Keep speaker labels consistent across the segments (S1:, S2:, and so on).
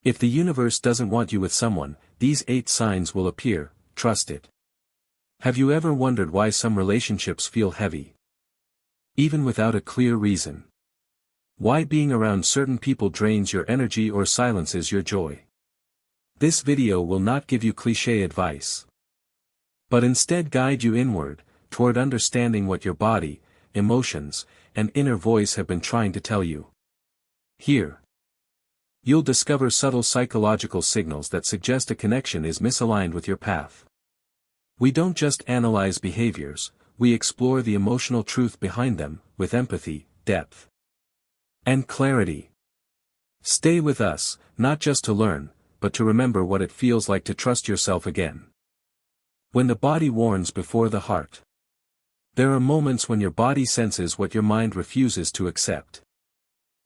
S1: If the universe doesn't want you with someone, these 8 signs will appear, trust it. Have you ever wondered why some relationships feel heavy? Even without a clear reason. Why being around certain people drains your energy or silences your joy? This video will not give you cliché advice, but instead guide you inward, toward understanding what your body, emotions, and inner voice have been trying to tell you. Here, you'll discover subtle psychological signals that suggest a connection is misaligned with your path. We don't just analyze behaviors, we explore the emotional truth behind them, with empathy, depth, and clarity. Stay with us, not just to learn, but to remember what it feels like to trust yourself again. When the body warns before the heart. There are moments when your body senses what your mind refuses to accept.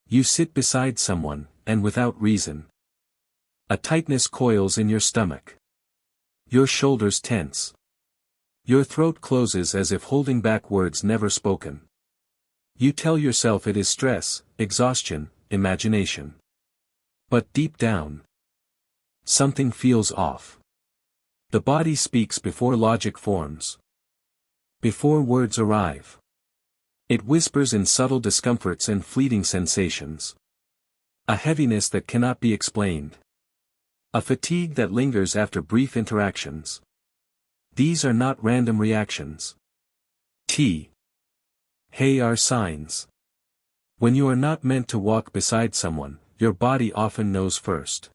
S1: You sit beside someone, and without reason, a tightness coils in your stomach. Your shoulders tense. Your throat closes as if holding back words never spoken. You tell yourself it is stress, exhaustion, imagination. But deep down, something feels off. The body speaks before logic forms. Before words arrive. It whispers in subtle discomforts and fleeting sensations. A heaviness that cannot be explained. A fatigue that lingers after brief interactions. These are not random reactions. Hey are signs. When you are not meant to walk beside someone, your body often knows first.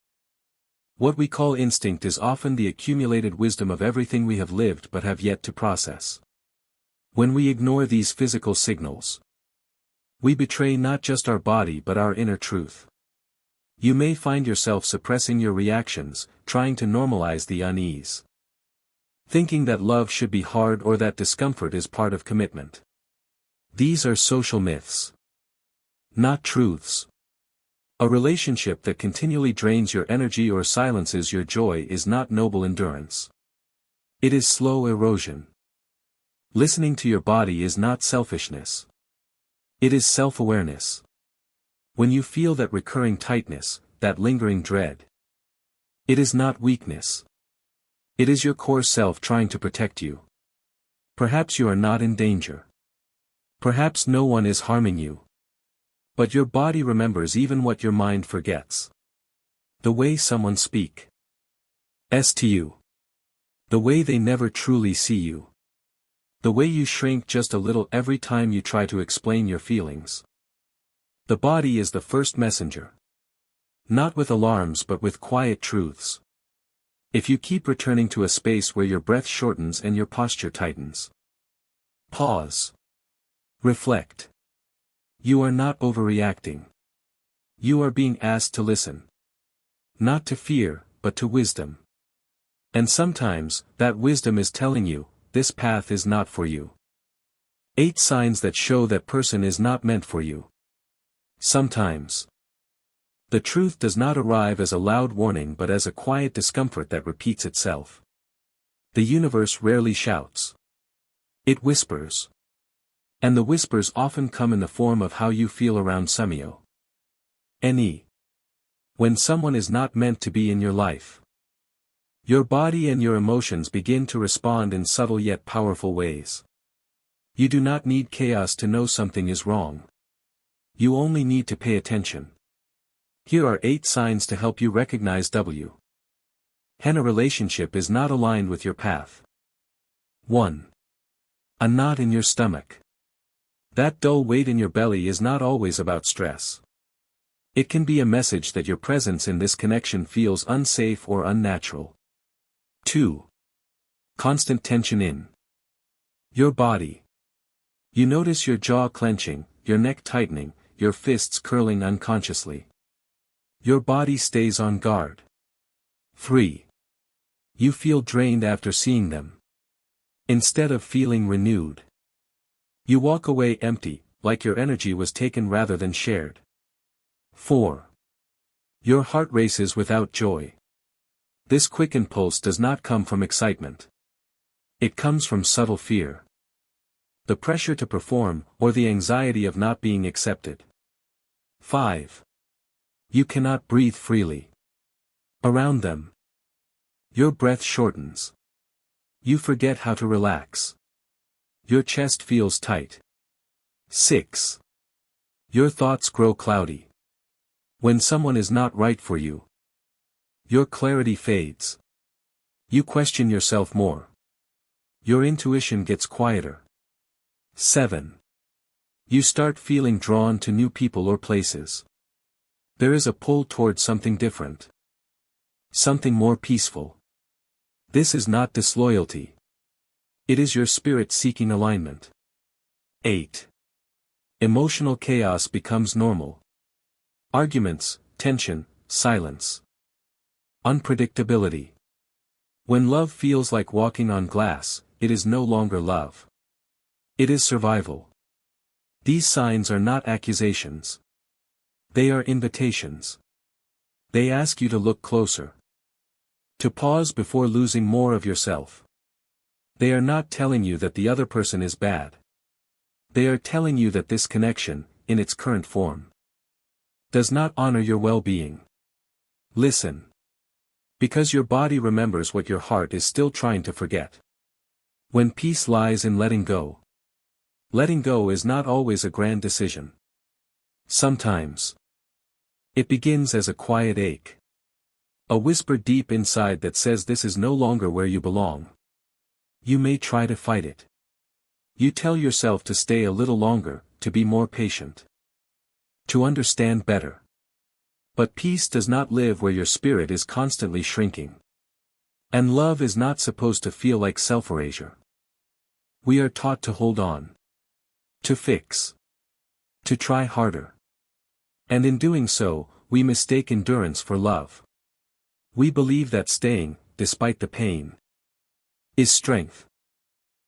S1: What we call instinct is often the accumulated wisdom of everything we have lived but have yet to process. When we ignore these physical signals, we betray not just our body but our inner truth. You may find yourself suppressing your reactions, trying to normalize the unease. Thinking that love should be hard or that discomfort is part of commitment. These are social myths, not truths. A relationship that continually drains your energy or silences your joy is not noble endurance. It is slow erosion. Listening to your body is not selfishness. It is self-awareness. When you feel that recurring tightness, that lingering dread, it is not weakness. It is your core self trying to protect you. Perhaps you are not in danger. Perhaps no one is harming you. But your body remembers even what your mind forgets. The way someone speaks to you. The way they never truly see you. The way you shrink just a little every time you try to explain your feelings. The body is the first messenger. Not with alarms but with quiet truths. If you keep returning to a space where your breath shortens and your posture tightens. Pause. Reflect. You are not overreacting. You are being asked to listen. Not to fear, but to wisdom. And sometimes, that wisdom is telling you, this path is not for you. 8 signs that show that person is not meant for you. Sometimes, the truth does not arrive as a loud warning but as a quiet discomfort that repeats itself. The universe rarely shouts. It whispers. And the whispers often come in the form of how you feel around someone. When someone is not meant to be in your life. Your body and your emotions begin to respond in subtle yet powerful ways. You do not need chaos to know something is wrong. You only need to pay attention. Here are 8 signs to help you recognize when a relationship is not aligned with your path. 1. A knot in your stomach. That dull weight in your belly is not always about stress. It can be a message that your presence in this connection feels unsafe or unnatural. 2. Constant tension in your body. You notice your jaw clenching, your neck tightening, your fists curling unconsciously. Your body stays on guard. 3. You feel drained after seeing them. Instead of feeling renewed. You walk away empty, like your energy was taken rather than shared. 4. Your heart races without joy. This quick impulse does not come from excitement. It comes from subtle fear. The pressure to perform, or the anxiety of not being accepted. 5. You cannot breathe freely. Around them. Your breath shortens. You forget how to relax. Your chest feels tight. 6. Your thoughts grow cloudy. When someone is not right for you, your clarity fades. You question yourself more. Your intuition gets quieter. 7. You start feeling drawn to new people or places. There is a pull towards something different. Something more peaceful. This is not disloyalty. It is your spirit seeking alignment. 8. Emotional chaos becomes normal. Arguments, tension, silence. Unpredictability. When love feels like walking on glass, it is no longer love. It is survival. These signs are not accusations. They are invitations. They ask you to look closer. To pause before losing more of yourself. They are not telling you that the other person is bad. They are telling you that this connection, in its current form, does not honor your well-being. Listen. Because your body remembers what your heart is still trying to forget. When peace lies in letting go. Letting go is not always a grand decision. Sometimes it begins as a quiet ache. A whisper deep inside that says this is no longer where you belong. You may try to fight it. You tell yourself to stay a little longer, to be more patient, to understand better. But peace does not live where your spirit is constantly shrinking. And love is not supposed to feel like self-erasure. We are taught to hold on, to fix, to try harder. And in doing so, we mistake endurance for love. We believe that staying, despite the pain, is strength.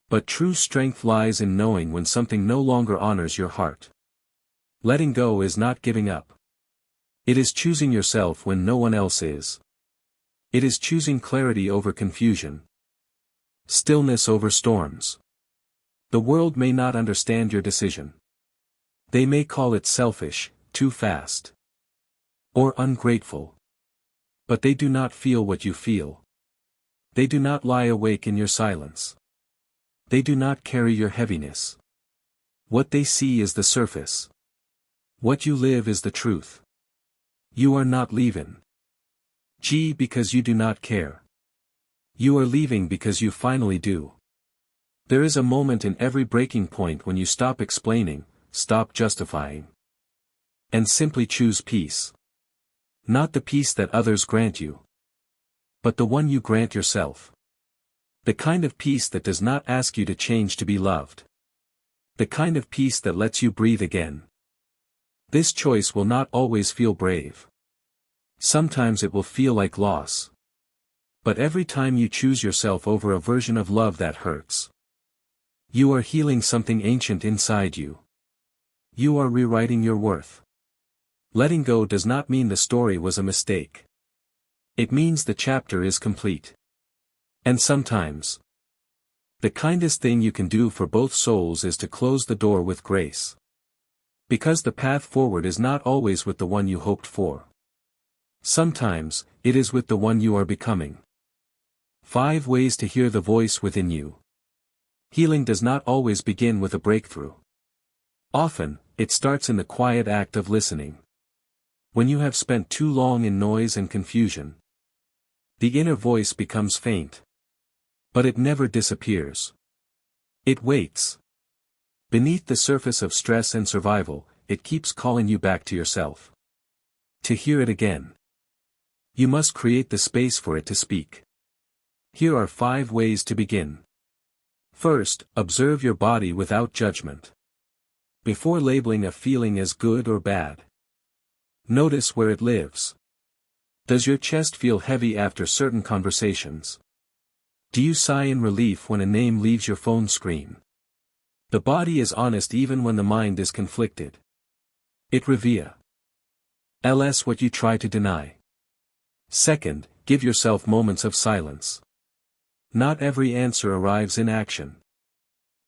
S1: But true strength lies in knowing when something no longer honors your heart. Letting go is not giving up. It is choosing yourself when no one else is. It is choosing clarity over confusion. Stillness over storms. The world may not understand your decision. They may call it selfish, too fast, or ungrateful. But they do not feel what you feel. They do not lie awake in your silence. They do not carry your heaviness. What they see is the surface. What you live is the truth. You are not leaving because you do not care. You are leaving because you finally do. There is a moment in every breaking point when you stop explaining, stop justifying, and simply choose peace. Not the peace that others grant you, but the one you grant yourself. The kind of peace that does not ask you to change to be loved. The kind of peace that lets you breathe again. This choice will not always feel brave. Sometimes it will feel like loss. But every time you choose yourself over a version of love that hurts, you are healing something ancient inside you. You are rewriting your worth. Letting go does not mean the story was a mistake. It means the chapter is complete. And sometimes, the kindest thing you can do for both souls is to close the door with grace. Because the path forward is not always with the one you hoped for. Sometimes, it is with the one you are becoming. 5 ways to hear the voice within you. Healing does not always begin with a breakthrough. Often, it starts in the quiet act of listening. When you have spent too long in noise and confusion, the inner voice becomes faint. But it never disappears. It waits. Beneath the surface of stress and survival, it keeps calling you back to yourself. To hear it again, you must create the space for it to speak. Here are 5 ways to begin. First, observe your body without judgment. Before labeling a feeling as good or bad, notice where it lives. Does your chest feel heavy after certain conversations? Do you sigh in relief when a name leaves your phone screen? The body is honest even when the mind is conflicted. It reveals what you try to deny. Second, give yourself moments of silence. Not every answer arrives in action.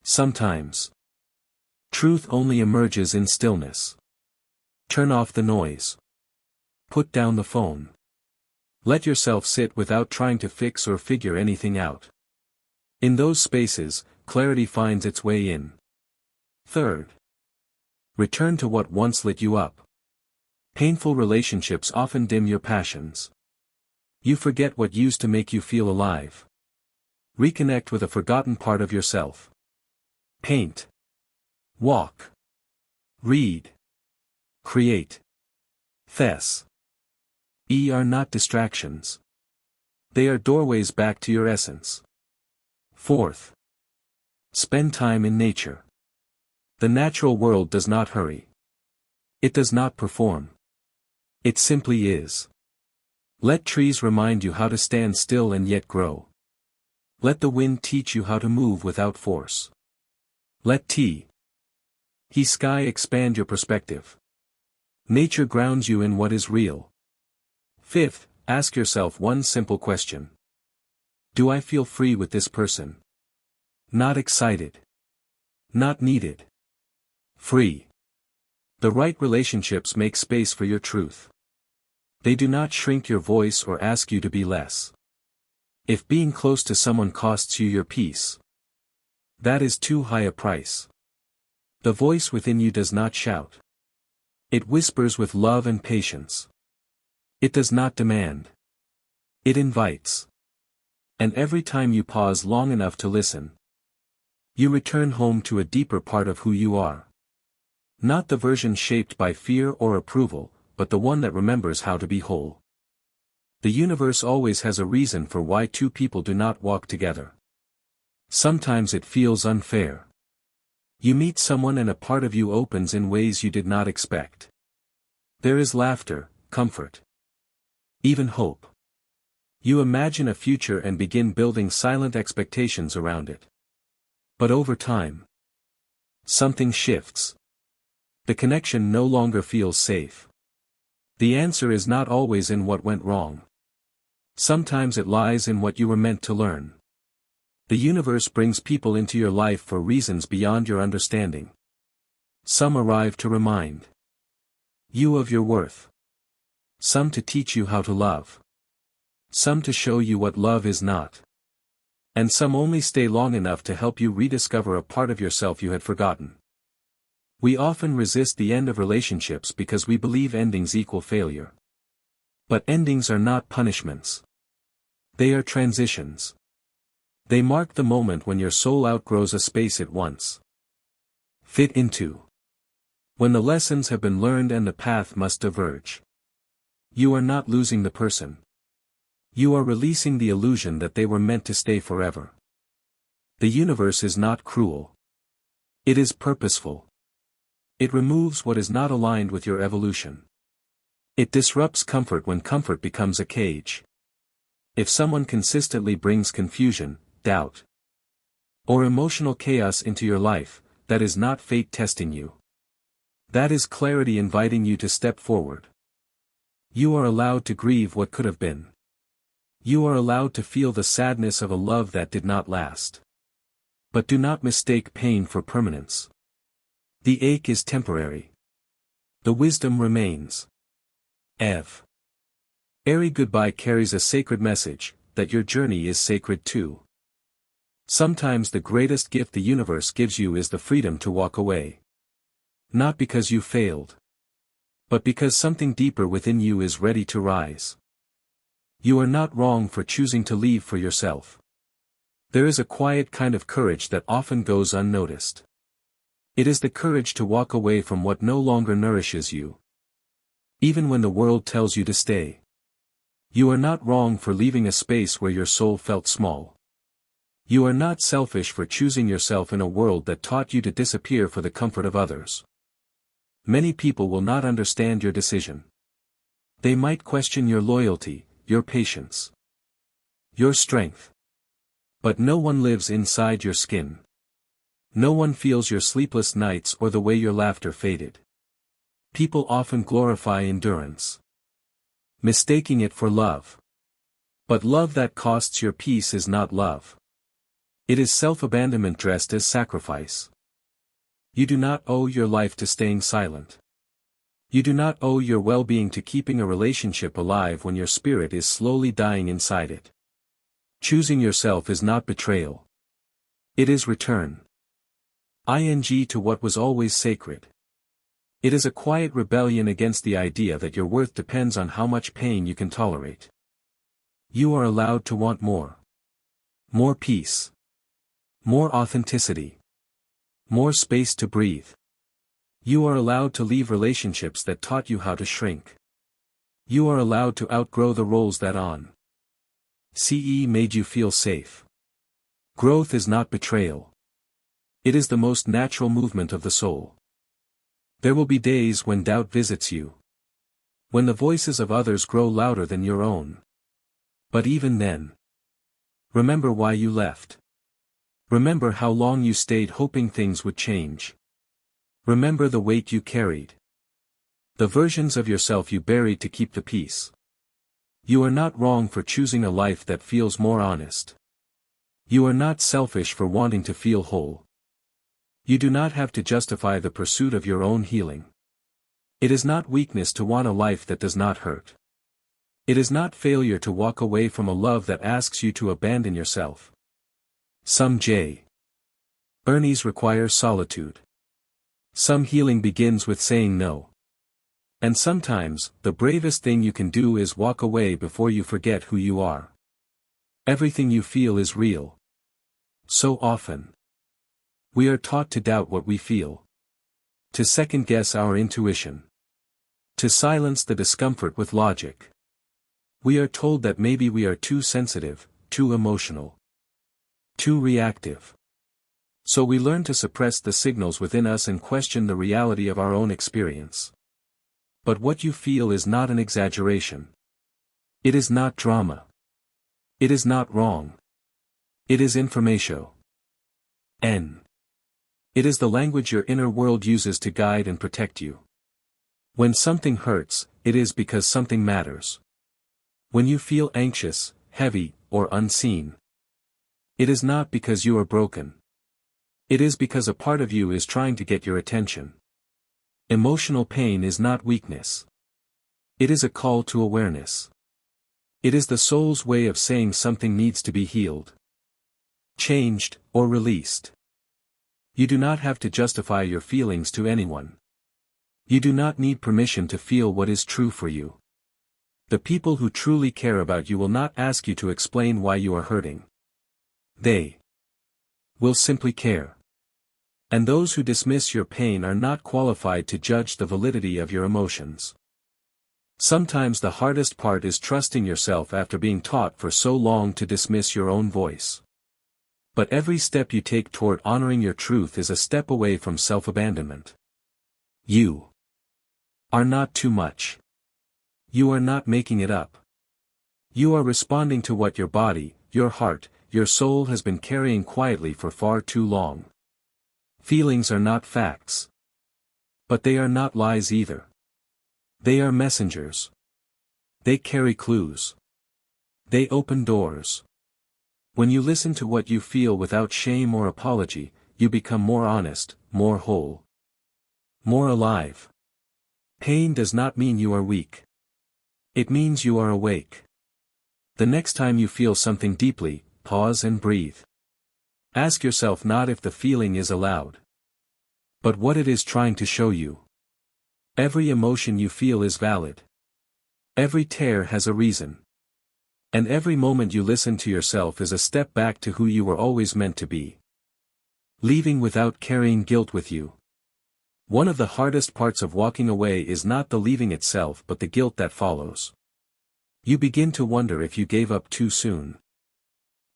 S1: Sometimes, truth only emerges in stillness. Turn off the noise. Put down the phone. Let yourself sit without trying to fix or figure anything out. In those spaces, clarity finds its way in. Third. Return to what once lit you up. Painful relationships often dim your passions. You forget what used to make you feel alive. Reconnect with a forgotten part of yourself. Paint. Walk. Read. Create. Thes. Are not distractions. They are doorways back to your essence. Fourth. Spend time in nature. The natural world does not hurry. It does not perform. It simply is. Let trees remind you how to stand still and yet grow. Let the wind teach you how to move without force. Let sky expand your perspective. Nature grounds you in what is real. Fifth, ask yourself one simple question. Do I feel free with this person? Not excited. Not needed. Free. The right relationships make space for your truth. They do not shrink your voice or ask you to be less. If being close to someone costs you your peace, that is too high a price. The voice within you does not shout. It whispers with love and patience. It does not demand. It invites. And every time you pause long enough to listen, you return home to a deeper part of who you are. Not the version shaped by fear or approval, but the one that remembers how to be whole. The universe always has a reason for why two people do not walk together. Sometimes it feels unfair. You meet someone and a part of you opens in ways you did not expect. There is laughter, comfort, even hope. You imagine a future and begin building silent expectations around it. But over time, something shifts. The connection no longer feels safe. The answer is not always in what went wrong. Sometimes it lies in what you were meant to learn. The universe brings people into your life for reasons beyond your understanding. Some arrive to remind you of your worth. Some to teach you how to love. Some to show you what love is not. And some only stay long enough to help you rediscover a part of yourself you had forgotten. We often resist the end of relationships because we believe endings equal failure. But endings are not punishments. They are transitions. They mark the moment when your soul outgrows a space it once fit into. When the lessons have been learned and the path must diverge. You are not losing the person. You are releasing the illusion that they were meant to stay forever. The universe is not cruel. It is purposeful. It removes what is not aligned with your evolution. It disrupts comfort when comfort becomes a cage. If someone consistently brings confusion, doubt, or emotional chaos into your life, that is not fate testing you. That is clarity inviting you to step forward. You are allowed to grieve what could have been. You are allowed to feel the sadness of a love that did not last. But do not mistake pain for permanence. The ache is temporary. The wisdom remains. Every goodbye carries a sacred message, that your journey is sacred too. Sometimes the greatest gift the universe gives you is the freedom to walk away. Not because you failed, but because something deeper within you is ready to rise. You are not wrong for choosing to leave for yourself. There is a quiet kind of courage that often goes unnoticed. It is the courage to walk away from what no longer nourishes you. Even when the world tells you to stay. You are not wrong for leaving a space where your soul felt small. You are not selfish for choosing yourself in a world that taught you to disappear for the comfort of others. Many people will not understand your decision. They might question your loyalty, your patience, your strength. But no one lives inside your skin. No one feels your sleepless nights or the way your laughter faded. People often glorify endurance, mistaking it for love. But love that costs your peace is not love. It is self-abandonment dressed as sacrifice. You do not owe your life to staying silent. You do not owe your well-being to keeping a relationship alive when your spirit is slowly dying inside it. Choosing yourself is not betrayal. It is return. To what was always sacred. It is a quiet rebellion against the idea that your worth depends on how much pain you can tolerate. You are allowed to want more. More peace. More authenticity. More space to breathe. You are allowed to leave relationships that taught you how to shrink. You are allowed to outgrow the roles that made you feel safe. Growth is not betrayal. It is the most natural movement of the soul. There will be days when doubt visits you. When the voices of others grow louder than your own. But even then, remember why you left. Remember how long you stayed hoping things would change. Remember the weight you carried. The versions of yourself you buried to keep the peace. You are not wrong for choosing a life that feels more honest. You are not selfish for wanting to feel whole. You do not have to justify the pursuit of your own healing. It is not weakness to want a life that does not hurt. It is not failure to walk away from a love that asks you to abandon yourself. Some journeys require solitude. Some healing begins with saying no. And sometimes, the bravest thing you can do is walk away before you forget who you are. Everything you feel is real. So often, we are taught to doubt what we feel. To second-guess our intuition. To silence the discomfort with logic. We are told that maybe we are too sensitive, too emotional, too reactive. So we learn to suppress the signals within us and question the reality of our own experience. But what you feel is not an exaggeration. It is not drama. It is not wrong. It is information. It is the language your inner world uses to guide and protect you. When something hurts, it is because something matters. When you feel anxious, heavy, or unseen, it is not because you are broken. It is because a part of you is trying to get your attention. Emotional pain is not weakness. It is a call to awareness. It is the soul's way of saying something needs to be healed, changed, or released. You do not have to justify your feelings to anyone. You do not need permission to feel what is true for you. The people who truly care about you will not ask you to explain why you are hurting. They will simply care. And those who dismiss your pain are not qualified to judge the validity of your emotions. Sometimes the hardest part is trusting yourself after being taught for so long to dismiss your own voice. But every step you take toward honoring your truth is a step away from self-abandonment. You are not too much. You are not making it up. You are responding to what your body, your heart, your soul has been carrying quietly for far too long. Feelings are not facts. But they are not lies either. They are messengers. They carry clues. They open doors. When you listen to what you feel without shame or apology, you become more honest, more whole, more alive. Pain does not mean you are weak. It means you are awake. The next time you feel something deeply, pause and breathe. Ask yourself not if the feeling is allowed, but what it is trying to show you. Every emotion you feel is valid. Every tear has a reason. And every moment you listen to yourself is a step back to who you were always meant to be. Leaving without carrying guilt with you. One of the hardest parts of walking away is not the leaving itself but the guilt that follows. You begin to wonder if you gave up too soon.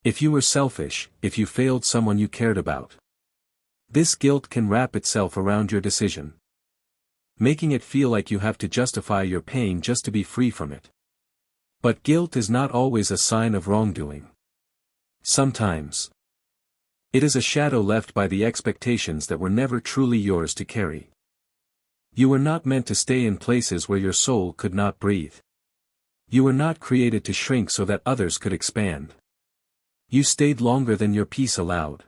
S1: If you were selfish, if you failed someone you cared about. This guilt can wrap itself around your decision, making it feel like you have to justify your pain just to be free from it. But guilt is not always a sign of wrongdoing. Sometimes it is a shadow left by the expectations that were never truly yours to carry. You were not meant to stay in places where your soul could not breathe. You were not created to shrink so that others could expand. You stayed longer than your peace allowed.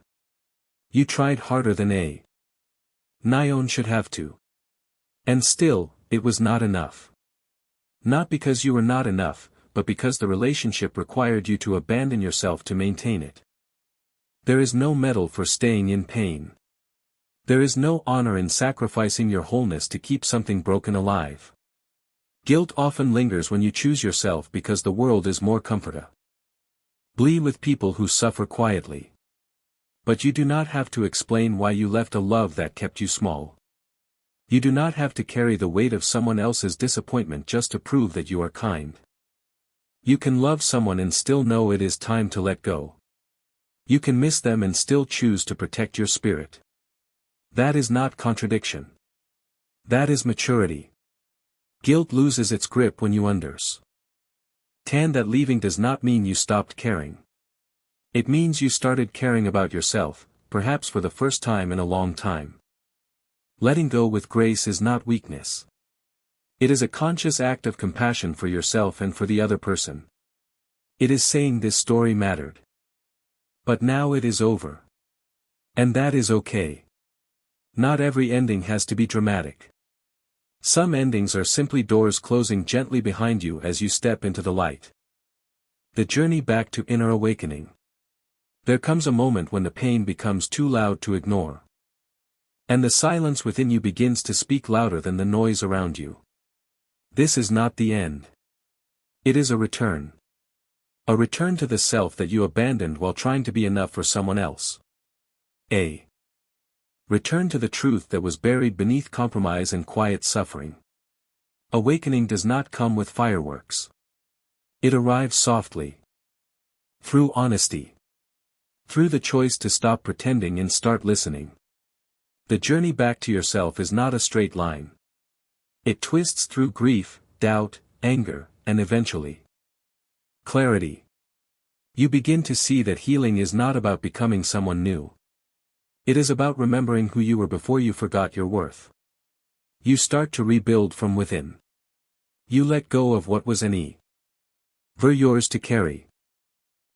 S1: You tried harder than Nyon should have to. And still, it was not enough. Not because you were not enough, but because the relationship required you to abandon yourself to maintain it. There is no medal for staying in pain. There is no honor in sacrificing your wholeness to keep something broken alive. Guilt often lingers when you choose yourself because the world is more comfortable. Be with people who suffer quietly. But you do not have to explain why you left a love that kept you small. You do not have to carry the weight of someone else's disappointment just to prove that you are kind. You can love someone and still know it is time to let go. You can miss them and still choose to protect your spirit. That is not contradiction. That is maturity. Guilt loses its grip when you understand that leaving does not mean you stopped caring. It means you started caring about yourself, perhaps for the first time in a long time. Letting go with grace is not weakness. It is a conscious act of compassion for yourself and for the other person. It is saying this story mattered. But now it is over. And that is okay. Not every ending has to be dramatic. Some endings are simply doors closing gently behind you as you step into the light. The journey back to inner awakening. There comes a moment when the pain becomes too loud to ignore. And the silence within you begins to speak louder than the noise around you. This is not the end. It is a return. A return to the self that you abandoned while trying to be enough for someone else. A return to the truth that was buried beneath compromise and quiet suffering. Awakening does not come with fireworks. It arrives softly. Through honesty. Through the choice to stop pretending and start listening. The journey back to yourself is not a straight line. It twists through grief, doubt, anger, and eventually clarity. You begin to see that healing is not about becoming someone new. It is about remembering who you were before you forgot your worth. You start to rebuild from within. You let go of what was were yours to carry.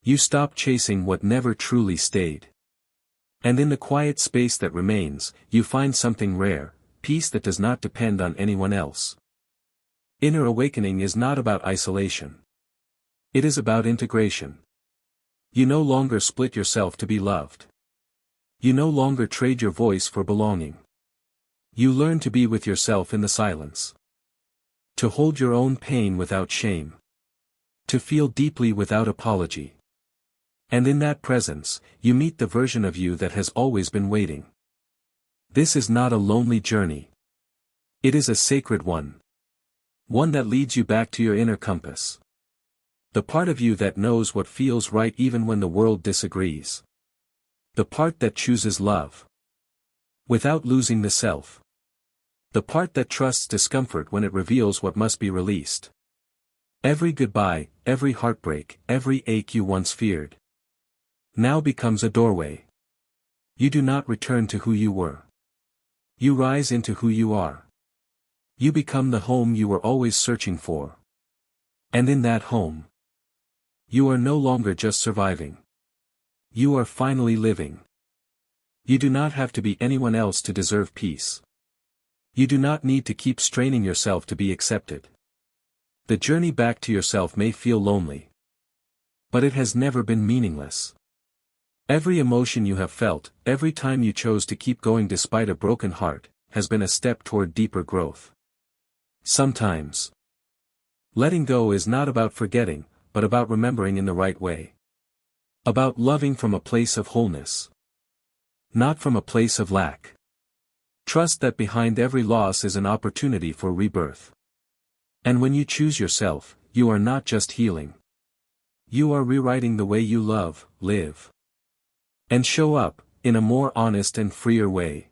S1: You stop chasing what never truly stayed. And in the quiet space that remains, you find something rare, peace that does not depend on anyone else. Inner awakening is not about isolation. It is about integration. You no longer split yourself to be loved. You no longer trade your voice for belonging. You learn to be with yourself in the silence. To hold your own pain without shame. To feel deeply without apology. And in that presence, you meet the version of you that has always been waiting. This is not a lonely journey. It is a sacred one. One that leads you back to your inner compass. The part of you that knows what feels right even when the world disagrees. The part that chooses love. Without losing the self. The part that trusts discomfort when it reveals what must be released. Every goodbye, every heartbreak, every ache you once feared. Now becomes a doorway. You do not return to who you were. You rise into who you are. You become the home you were always searching for. And in that home, you are no longer just surviving. You are finally living. You do not have to be anyone else to deserve peace. You do not need to keep straining yourself to be accepted. The journey back to yourself may feel lonely. But it has never been meaningless. Every emotion you have felt, every time you chose to keep going despite a broken heart, has been a step toward deeper growth. Sometimes, letting go is not about forgetting, but about remembering in the right way. About loving from a place of wholeness. Not from a place of lack. Trust that behind every loss is an opportunity for rebirth. And when you choose yourself, you are not just healing. You are rewriting the way you love, live, and show up, in a more honest and freer way.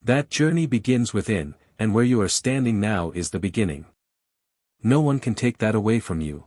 S1: That journey begins within, and where you are standing now is the beginning. No one can take that away from you.